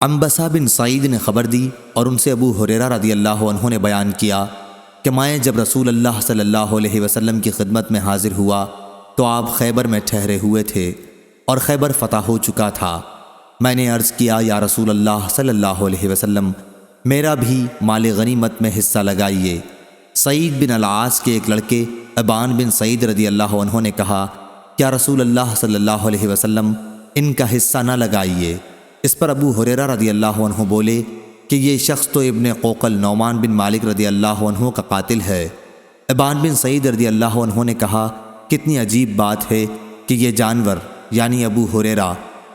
عنبسہ بن سعید نے خبر دی اور ان سے ابو ہریرہ رضی اللہ عنہ نے بیان کیا کہ میں جب رسول اللہ صلی اللہ علیہ وسلم کی خدمت میں حاضر ہوا تو آپ خیبر میں ٹھہرے ہوئے تھے اور خیبر فتح ہو چکا تھا۔ میں نے عرض کیا یا رسول اللہ صلی اللہ علیہ وسلم، میرا بھی مال غنیمت میں حصہ لگائیے۔ سعید بن العاص کے ایک لڑکے ابان بن سعید رضی اللہ عنہ نے کہا کیا رسول اللہ صلی اللہ علیہ وسلم ان کا حصہ نہ لگائیے؟ اس پر ابو ہریرہ رضی اللہ عنہ بولے کہ یہ شخص تو ابن قوقل نعمان بن مالک رضی اللہ عنہ کا قاتل ہے۔ ابان بن سعید رضی اللہ عنہ نے کہا کتنی عجیب بات ہے کہ یہ جانور یعنی ابو ہریرہ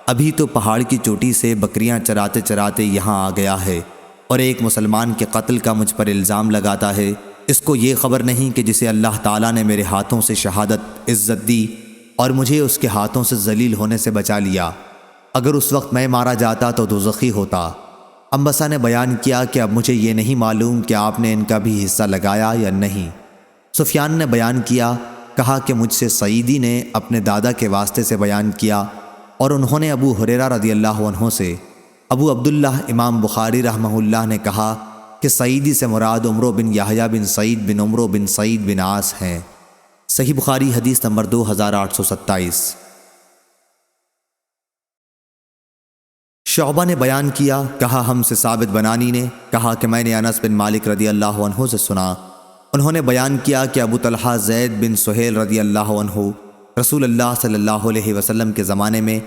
ابھی تو پہاڑ کی چوٹی سے بکریاں چراتے چراتے یہاں آ گیا ہے اور ایک مسلمان کے قتل کا مجھ پر الزام لگاتا ہے۔ اس کو یہ خبر نہیں کہ جسے اللہ تعالیٰ نے میرے ہاتھوں سے شہادت عزت دی اور مجھے اس کے ہاتھوں سے ذلیل ہونے سے بچا لیا، اگر اس وقت میں مارا جاتا تو دوزخی ہوتا۔ عنبسہ نے بیان کیا کہ اب مجھے یہ نہیں معلوم کہ آپ نے ان کا بھی حصہ لگایا یا نہیں۔ سفیان نے بیان کیا، کہا کہ مجھ سے سعیدی نے اپنے دادا کے واسطے سے بیان کیا اور انہوں نے ابو ہریرہ رضی اللہ عنہ سے۔ ابو عبداللہ امام بخاری رحمہ اللہ نے کہا کہ سعیدی سے مراد عمرو بن یحییٰ بن سعید بن عمرو بن سعید بن عاص ہیں۔ صحیح بخاری حدیث نمبر 2827۔ شعبہ نے بیان کیا، کہا ہم سے ثابت بنانی نے کہا کہ میں نے انس بن مالک رضی اللہ عنہ سے سنا، انہوں نے بیان کیا کہ ابو طلحہ زید بن سہیل رضی اللہ عنہ رسول اللہ صلی اللہ علیہ وسلم کے زمانے میں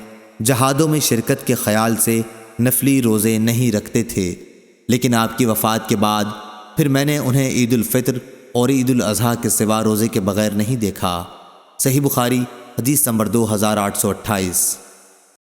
جہادوں میں شرکت کے خیال سے نفلی روزے نہیں رکھتے تھے، لیکن آپ کی وفات کے بعد پھر میں نے انہیں عید الفطر اور عید الاضحیٰ کے سوا روزے کے بغیر نہیں دیکھا۔ صحیح بخاری حدیث نمبر 2828۔